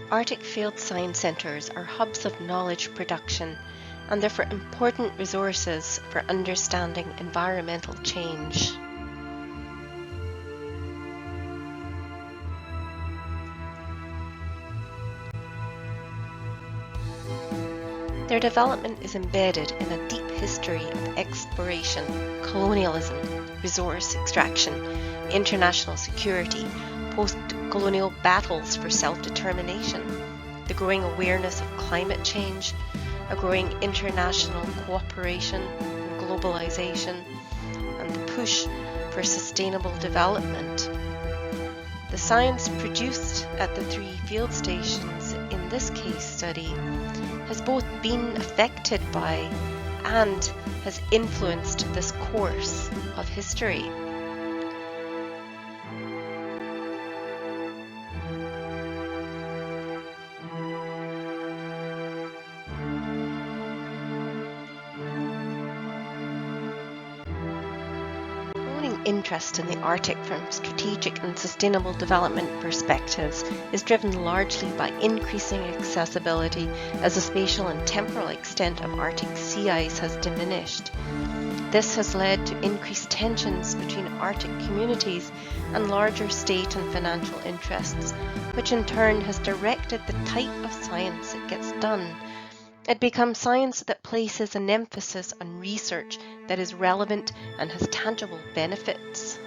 Arctic Field Science Centres are hubs of knowledge production, and therefore important resources for understanding environmental change. Their development is embedded in a deep history of exploration, colonialism, resource extraction, international security, post-colonial battles for self-determination, the growing awareness of climate change, a growing international cooperation and globalization, and the push for sustainable development. The science produced at the 3 field stations in this case study has both been affected by and has influenced this course of history. Interest in the Arctic from strategic and sustainable development perspectives is driven largely by increasing accessibility as the spatial and temporal extent of Arctic sea ice has diminished. This has led to increased tensions between Arctic communities and larger state and financial interests, which in turn has directed the type of science that gets done. It becomes science that places an emphasis on research that is relevant and has tangible benefits.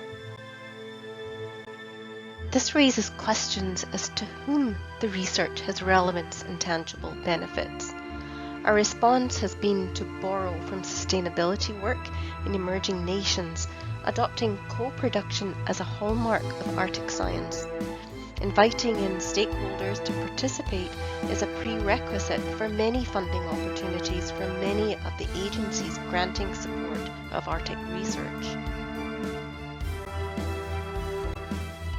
This raises questions as to whom the research has relevance and tangible benefits. Our response has been to borrow from sustainability work in emerging nations, adopting co-production as a hallmark of Arctic science. Inviting in stakeholders to participate is a prerequisite for many funding opportunities from many of the agencies granting support of Arctic research.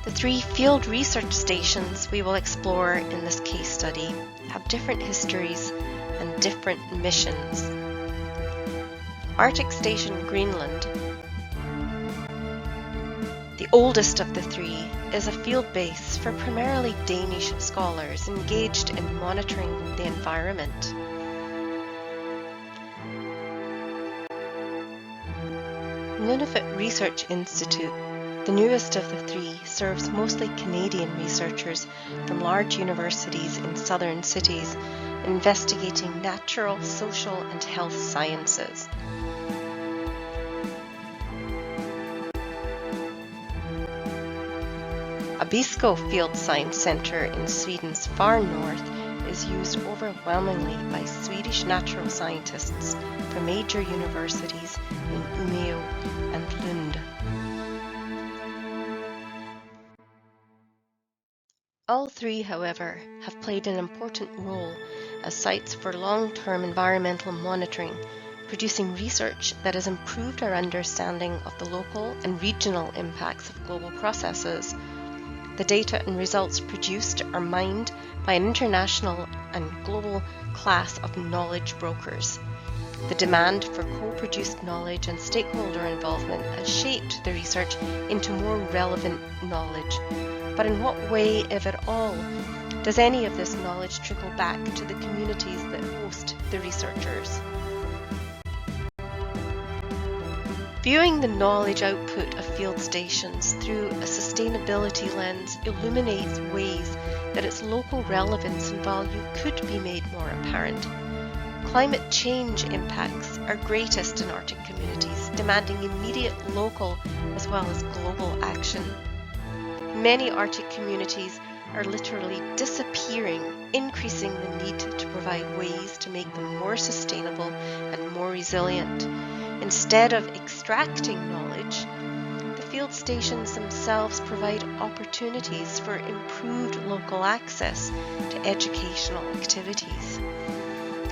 The 3 field research stations we will explore in this case study have different histories and different missions. Arctic Station Greenland, the oldest of the 3, is a field base for primarily Danish scholars engaged in monitoring the environment. Nunavut Research Institute, the newest of the 3, serves mostly Canadian researchers from large universities in southern cities investigating natural, social, and health sciences. Abisko Field Science Centre in Sweden's far north is used overwhelmingly by Swedish natural scientists from major universities in Umeå and Lund. All 3, however, have played an important role as sites for long-term environmental monitoring, producing research that has improved our understanding of the local and regional impacts of global processes. The data and results produced are mined by an international and global class of knowledge brokers. The demand for co-produced knowledge and stakeholder involvement has shaped the research into more relevant knowledge. But in what way, if at all, does any of this knowledge trickle back to the communities that host the researchers? Viewing the knowledge output of field stations through a sustainability lens illuminates ways that its local relevance and value could be made more apparent. Climate change impacts are greatest in Arctic communities, demanding immediate local as well as global action. Many Arctic communities are literally disappearing, increasing the need to provide ways to make them more sustainable and more resilient. Instead of extracting knowledge, the field stations themselves provide opportunities for improved local access to educational activities.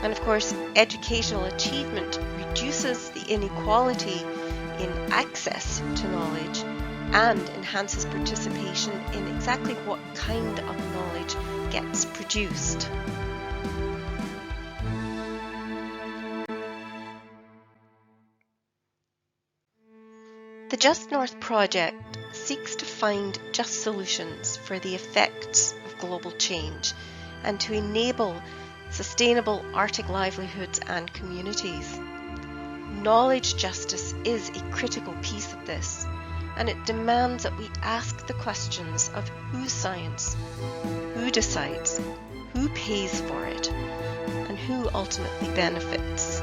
And of course, educational achievement reduces the inequality in access to knowledge and enhances participation in exactly what kind of knowledge gets produced. The Just North project seeks to find just solutions for the effects of global change and to enable sustainable Arctic livelihoods and communities. Knowledge justice is a critical piece of this, and it demands that we ask the questions of whose science, who decides, who pays for it, and who ultimately benefits.